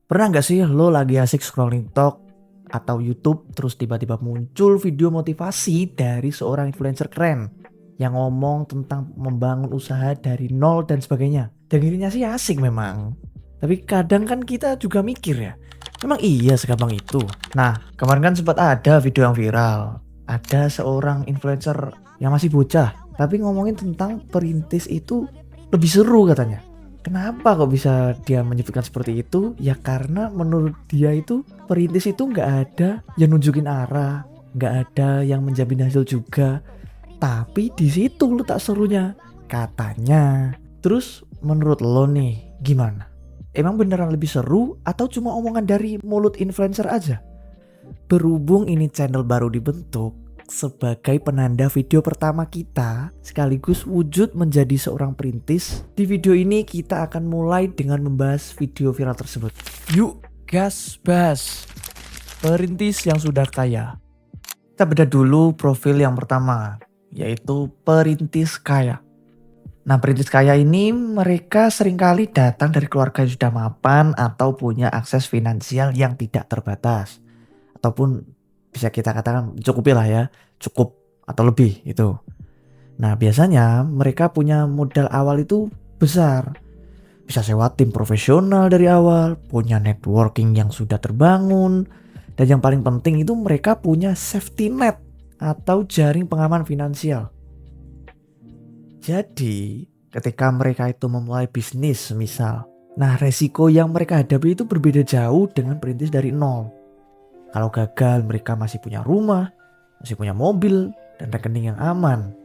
Pernah nggak sih lo lagi asik scrolling TikTok atau YouTube terus tiba-tiba muncul video motivasi dari seorang influencer keren yang ngomong tentang membangun usaha dari nol dan sebagainya. Dengernya sih asik memang. Tapi kadang kan kita juga mikir ya, emang iya segampang itu? Nah, kemarin kan sempat ada video yang viral. Ada seorang influencer yang masih bocah, tapi ngomongin tentang perintis itu lebih seru katanya. Kenapa kok bisa dia menyebutkan seperti itu? Ya karena menurut dia itu perintis itu nggak ada yang nunjukin arah, nggak ada yang menjamin hasil juga. Tapi di situ letak serunya, katanya. Terus menurut lo nih gimana? Emang beneran lebih seru atau cuma omongan dari mulut influencer aja? Berhubung ini channel baru dibentuk sebagai penanda video pertama kita sekaligus wujud menjadi seorang perintis, di video ini kita akan mulai dengan membahas video viral tersebut. Yuk gas bas perintis yang sudah kaya. Kita bedah dulu profil yang pertama, yaitu perintis kaya. Nah, perintis kaya ini mereka seringkali datang dari keluarga yang sudah mapan atau punya akses finansial yang tidak terbatas. Ataupun bisa kita katakan cukup lah ya, cukup atau lebih itu. Nah, biasanya mereka punya modal awal itu besar. Bisa sewa tim profesional dari awal, punya networking yang sudah terbangun, dan yang paling penting itu mereka punya safety net atau jaring pengaman finansial. Jadi, ketika mereka itu memulai bisnis misal, nah resiko yang mereka hadapi itu berbeda jauh dengan perintis dari nol. Kalau gagal mereka masih punya rumah, masih punya mobil, dan rekening yang aman.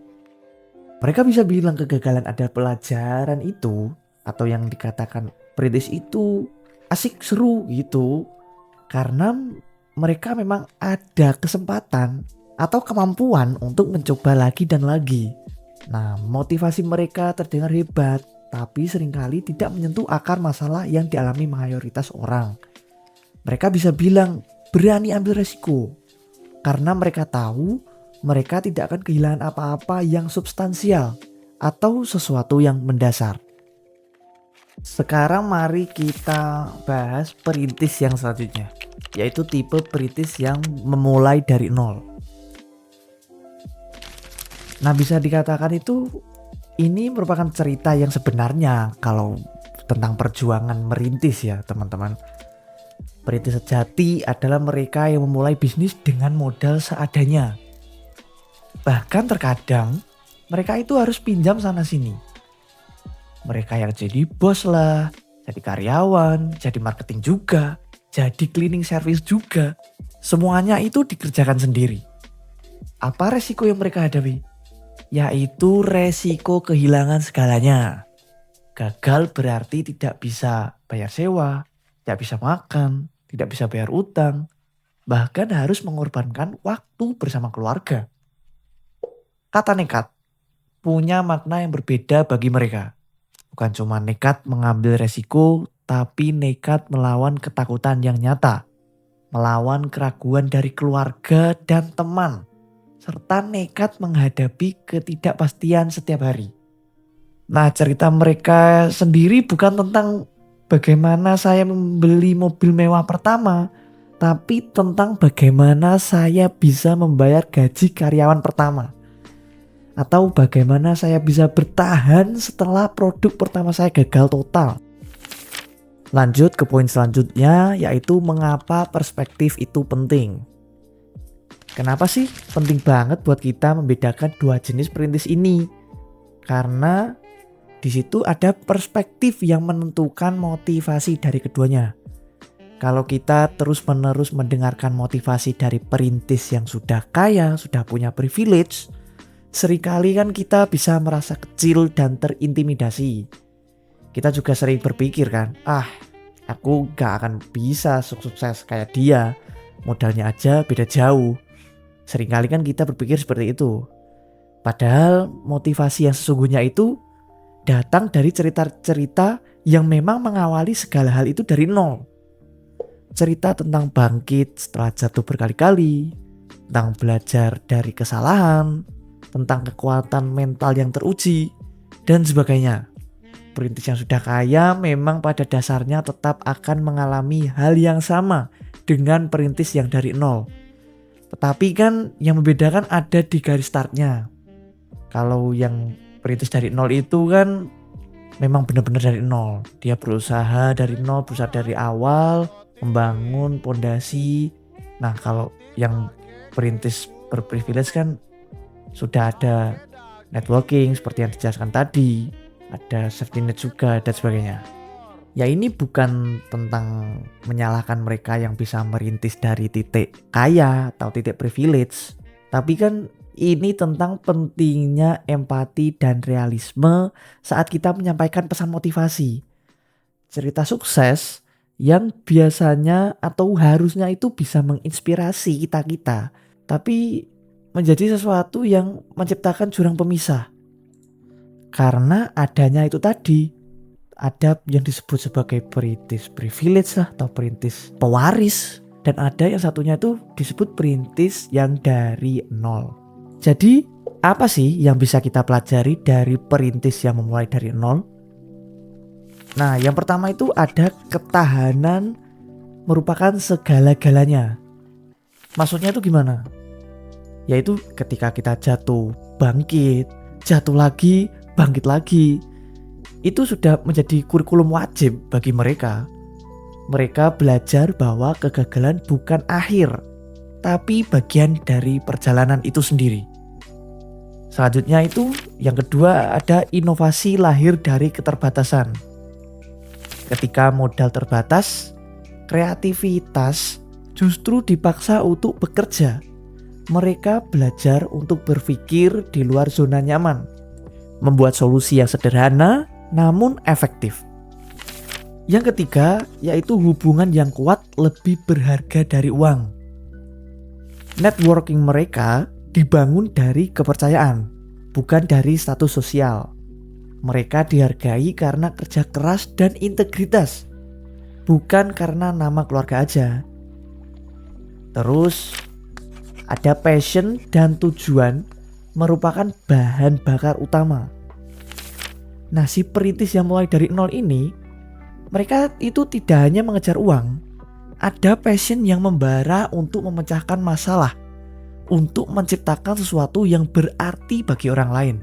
Mereka bisa bilang kegagalan ada pelajaran itu, atau yang dikatakan perintis itu asik seru gitu. Karena mereka memang ada kesempatan atau kemampuan untuk mencoba lagi dan lagi. Nah, motivasi mereka terdengar hebat, tapi seringkali tidak menyentuh akar masalah yang dialami mayoritas orang. Mereka bisa bilang berani ambil resiko karena mereka tahu mereka tidak akan kehilangan apa-apa yang substansial atau sesuatu yang mendasar. Sekarang mari kita bahas perintis yang selanjutnya, yaitu tipe perintis yang memulai dari nol. Nah, bisa dikatakan itu ini merupakan cerita yang sebenarnya kalau tentang perjuangan merintis ya teman-teman. Perintis sejati adalah mereka yang memulai bisnis dengan modal seadanya. Bahkan terkadang mereka itu harus pinjam sana sini. Mereka yang jadi bos lah, jadi karyawan, jadi marketing juga, jadi cleaning service juga. Semuanya itu dikerjakan sendiri. Apa resiko yang mereka hadapi? Yaitu resiko kehilangan segalanya. Gagal berarti tidak bisa bayar sewa, tidak bisa makan, tidak bisa bayar utang, bahkan harus mengorbankan waktu bersama keluarga. Kata nekat punya makna yang berbeda bagi mereka. Bukan cuma nekat mengambil resiko, tapi nekat melawan ketakutan yang nyata. Melawan keraguan dari keluarga dan teman. Serta nekat menghadapi ketidakpastian setiap hari. Nah, cerita mereka sendiri bukan tentang bagaimana saya membeli mobil mewah pertama, tapi tentang bagaimana saya bisa membayar gaji karyawan pertama. Atau bagaimana saya bisa bertahan setelah produk pertama saya gagal total. Lanjut ke poin selanjutnya, yaitu mengapa perspektif itu penting. Kenapa sih penting banget buat kita membedakan dua jenis perintis ini? Karena di situ ada perspektif yang menentukan motivasi dari keduanya. Kalau kita terus-menerus mendengarkan motivasi dari perintis yang sudah kaya, sudah punya privilege, seringkali kan kita bisa merasa kecil dan terintimidasi. Kita juga sering berpikir kan, aku gak akan bisa sukses kayak dia, modalnya aja beda jauh. Seringkali kan kita berpikir seperti itu. Padahal motivasi yang sesungguhnya itu datang dari cerita-cerita yang memang mengawali segala hal itu dari nol. Cerita tentang bangkit setelah jatuh berkali-kali, tentang belajar dari kesalahan, tentang kekuatan mental yang teruji, dan sebagainya. Perintis yang sudah kaya memang pada dasarnya tetap akan mengalami hal yang sama dengan perintis yang dari nol. Tetapi kan yang membedakan ada di garis startnya. Kalau yang perintis dari nol itu kan memang benar-benar dari nol. Dia berusaha dari nol, berusaha dari awal, membangun pondasi. Nah, kalau yang perintis berprivilege kan sudah ada networking seperti yang dijelaskan tadi, ada safety net juga dan sebagainya. Ya ini bukan tentang menyalahkan mereka yang bisa merintis dari titik kaya atau titik privilege, tapi kan ini tentang pentingnya empati dan realisme saat kita menyampaikan pesan motivasi. Cerita sukses yang biasanya atau harusnya itu bisa menginspirasi kita-kita, tapi menjadi sesuatu yang menciptakan jurang pemisah. Karena adanya itu tadi, ada yang disebut sebagai perintis privilege lah atau perintis pewaris, dan ada yang satunya itu disebut perintis yang dari nol. Jadi apa sih yang bisa kita pelajari dari perintis yang memulai dari nol? Nah, yang pertama itu ada ketahanan merupakan segala-galanya. Maksudnya itu gimana? Yaitu ketika kita jatuh, bangkit, jatuh lagi, bangkit lagi. Itu sudah menjadi kurikulum wajib bagi mereka. Mereka belajar bahwa kegagalan bukan akhir, tapi bagian dari perjalanan itu sendiri. Selanjutnya itu yang kedua ada inovasi lahir dari keterbatasan. Ketika modal terbatas, kreativitas justru dipaksa untuk bekerja. Mereka belajar untuk berpikir di luar zona nyaman, membuat solusi yang sederhana namun efektif. Yang ketiga yaitu hubungan yang kuat lebih berharga dari uang. Networking mereka dibangun dari kepercayaan, bukan dari status sosial. Mereka dihargai karena kerja keras dan integritas, bukan karena nama keluarga aja. Terus ada passion dan tujuan merupakan bahan bakar utama. Nah, si perintis yang mulai dari nol ini, mereka itu tidak hanya mengejar uang, ada passion yang membara untuk memecahkan masalah, untuk menciptakan sesuatu yang berarti bagi orang lain.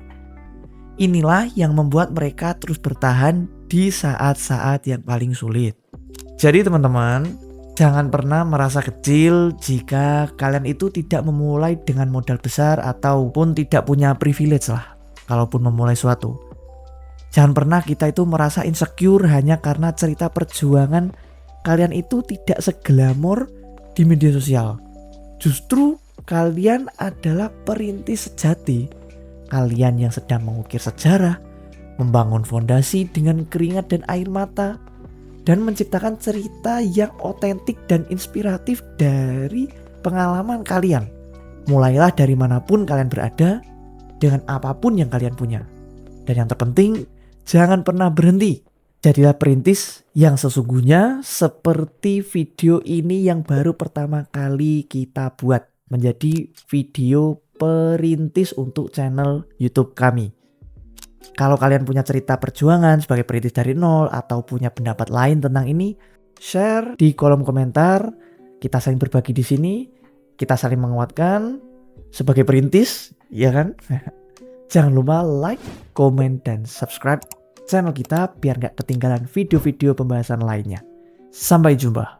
Inilah yang membuat mereka terus bertahan di saat-saat yang paling sulit. Jadi teman-teman, jangan pernah merasa kecil jika kalian itu tidak memulai dengan modal besar ataupun tidak punya privilege lah, kalaupun memulai suatu. Jangan pernah kita itu merasa insecure hanya karena cerita perjuangan kalian itu tidak seglamor di media sosial. Justru kalian adalah perintis sejati. Kalian yang sedang mengukir sejarah, membangun fondasi dengan keringat dan air mata, dan menciptakan cerita yang otentik dan inspiratif dari pengalaman kalian. Mulailah dari manapun kalian berada, dengan apapun yang kalian punya. Dan yang terpenting, jangan pernah berhenti. Jadilah perintis yang sesungguhnya seperti video ini yang baru pertama kali kita buat. Menjadi video perintis untuk channel YouTube kami. Kalau kalian punya cerita perjuangan sebagai perintis dari nol atau punya pendapat lain tentang ini, share di kolom komentar. Kita saling berbagi di sini, kita saling menguatkan sebagai perintis, ya kan? Jangan lupa like, komen, dan subscribe channel kita biar gak ketinggalan video-video pembahasan lainnya. Sampai jumpa.